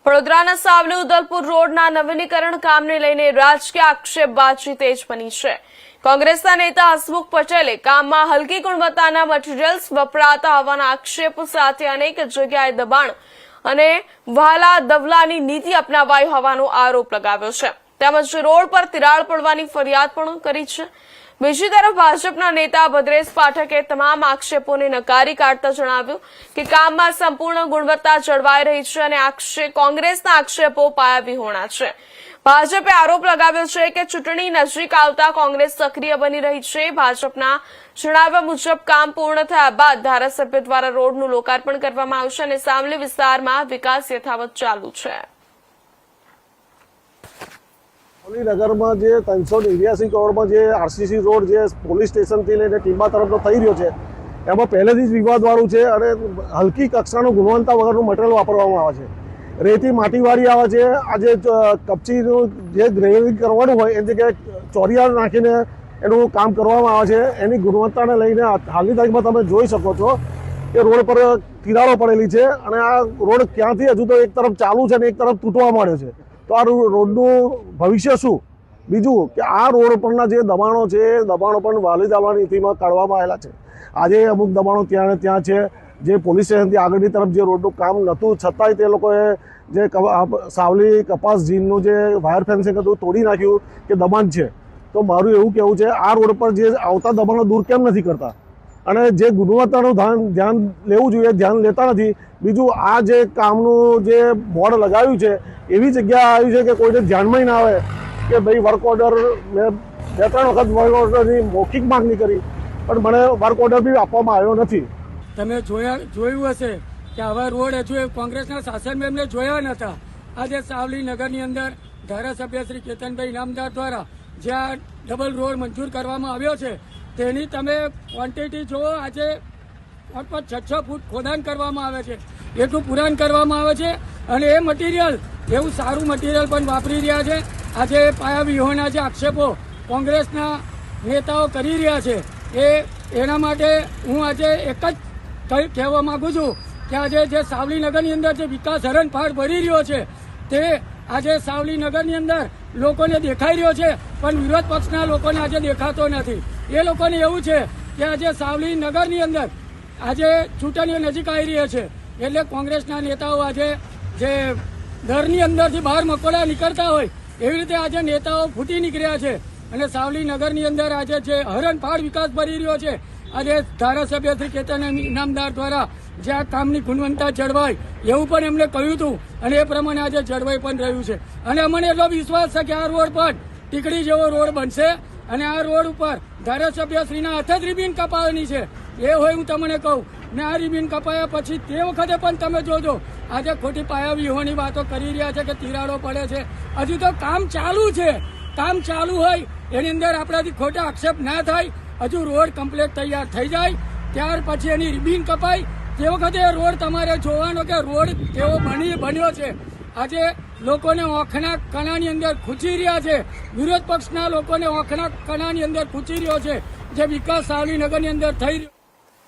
વડોદરાના સાવલી ઉદલપુર રોડના નવીનીકરણ કામને લઈને રાજકીય આક્ષેપબાજી તેજ બની છે। કોંગ્રેસના નેતા હસમુખ પટેલે કામમાં હલકી ગુણવત્તાના મટીરીયલ્સ વપરાતા હોવાના આક્ષેપ સાથે અનેક જગ્યાએ દબાણ અને વહાલા દવલાની નીતિ અપનાવાઈ હોવાનો આરોપ લગાવ્યો છે। તેમજ રોડ પર તિરાડ પડવાની ફરિયાદ પણ કરી છે। બીજી તરફ ભાજપના નેતા ભદ્રેશ પાઠકે તમામ આક્ષેપોને નકારી કાઢતા જણાવ્યું કે કામમાં સંપૂર્ણ ગુણવત્તા જળવાઈ રહી છે અને કોંગ્રેસના આક્ષેપો પાયાવિહોણા છે। ભાજપે આરોપ લગાવ્યો છે કે ચૂંટણી નજીક આવતા કોંગ્રેસ સક્રિય બની રહી છે। ભાજપના જણાવ્યા મુજબ કામ પૂર્ણ થયા બાદ ધારાસભ્ય દ્વારા રોડનું લોકાર્પણ કરવામાં આવશે અને સાવલી વિસ્તારમાં વિકાસ યથાવત ચાલુ છે। નગરમાં જે 389 કરોડમાં જે આરસીસી રોડ જે પોલીસ સ્ટેશનથી લઈને ટીંબા તરફનો થઈ રહ્યો છે એમાં પહેલેથી જ વિવાદવાળું છે અને હલકી કક્ષાનું ગુણવત્તા વગરનું મટીરિયલ વાપરવામાં આવે છે। રેતી માટીવાળી આવે છે। આજે કપચીનું જે ગ્રેવિંગ કરવાનું હોય એની જગ્યાએ ચોરિયાળ નાખીને એનું કામ કરવામાં આવે છે। એની ગુણવત્તાને લઈને હાલની તારીખમાં તમે જોઈ શકો છો કે રોડ પર તિરાડો પડેલી છે અને આ રોડ ક્યાંથી હજુ તો એક તરફ ચાલુ છે અને એક તરફ તૂટવા માંડ્યો છે। તો આ રોડનું ભવિષ્ય શું? બીજું કે આ રોડ પરના જે દબાણો છે એ દબાણો પણ વાલી દાવાની નીતિમાં કાઢવામાં આવેલા છે। આજે અમુક દબાણો ત્યાં છે જે પોલીસ સ્ટેશનથી આગળની તરફ જે રોડનું કામ નહોતું છતાંય તે લોકોએ જે સાવલી કપાસ જીનનું જે વાયર ફેન્સિંગ હતું તોડી નાખ્યું કે દબાણ છે। તો મારું એવું કહેવું છે આ રોડ પર જે આવતા દબાણો દૂર કેમ નથી કરતા અને જે ગુણવત્તાનું ધ્યાન લેવું જોઈએ ધ્યાન લેતા નથી। બીજું આ જે કામનું જે બોર્ડ લગાવ્યું છે એવી જગ્યા આવી છે કે કોઈને ધ્યાનમાં ના આવે કે ભાઈ વર્ક ઓર્ડર મેં 2-3 વખત વર્ક ઓર્ડરની મૌખિક માગણી કરી પણ મને વર્ક ઓર્ડર બી આપવામાં આવ્યો નથી। તમે જોયું હશે કે આવા રોડ હજુ કોંગ્રેસના શાસનમાં એમને જોયા નહોતા। આજે સાવલી નગરની અંદર ધારાસભ્ય શ્રી કેતનભાઈ ઇનામદાર દ્વારા જ્યાં ડબલ રોડ મંજૂર કરવામાં આવ્યો છે તેની તમે ક્વોન્ટિટી જુઓ। આજે 5-6 ફૂટ ખોદાણ કરવામાં આવે છે એટલું પુરાણ કરવામાં આવે છે અને એ મટીરિયલ એવું સારું મટીરિયલ પણ વાપરી રહ્યા છે। આજે પાયાવિહોણા જે આક્ષેપો કોંગ્રેસના નેતાઓ કરી રહ્યા છે એના માટે હું આજે એક જ કહેવા માંગુ છું કે આજે જે સાવલી નગરની અંદર જે વિકાસ હરણફાળ ભરી રહ્યો છે તે આજે સાવલી નગરની અંદર લોકોને દેખાઈ રહ્યો છે પણ વિરોધ પક્ષના લોકોને આજે દેખાતો નથી। એ લોકોને એવું છે કે આજે સાવલી નગરની અંદર આજે ચૂંટણીઓ નજીક આવી રહી છે એટલે કોંગ્રેસના નેતાઓ આજે જે ઘરની અંદરથી બહાર મકોડા નીકળતા હોય એવી રીતે આજે નેતાઓ ફૂટી નીકળ્યા છે અને સાવલી નગરની અંદર આજે જે હરણફાળ વિકાસ ભરી રહ્યો છે આજે ધારાસભ્ય શ્રી કેતન ઇનામદાર દ્વારા જે આ કામની ગુણવત્તા જળવાય એવું પણ એમને કહ્યું હતું અને એ પ્રમાણે આજે જળવાઈ પણ રહ્યું છે અને અમને એટલો વિશ્વાસ છે કે આ રોડ પર ટીકડી જેવો રોડ બનશે અને આ રોડ ઉપર ધારાસભ્ય શ્રીના હાથે જ રિબીન કપાવાની છે એ હોય હું તમને કહું ને આ રિબીન કપાયા પછી તે વખતે પણ તમે જોજો આજે ખોટી પાયાવિહોણી વાતો કરી રહ્યા છે કે તિરાડો પડે છે। હજુ તો કામ ચાલુ છે। કામ ચાલુ હોય એની અંદર આપણાથી ખોટા આક્ષેપ ના થાય। હજુ રોડ કમ્પ્લીટ તૈયાર થઈ જાય ત્યાર પછી એની રિબીન કપાય તે વખતે રોડ તમારે જોવાનો કે રોડ કેવો બન્યો છે। આજે લોકોને ઓખના કણાની અંદર ખૂંચી રહ્યા છે વિરોધ પક્ષના લોકોને ઓખના કણાની અંદર ખૂંચી રહ્યો છે જે વિકાસ સાવલી નગરની અંદર થઈ રહ્યો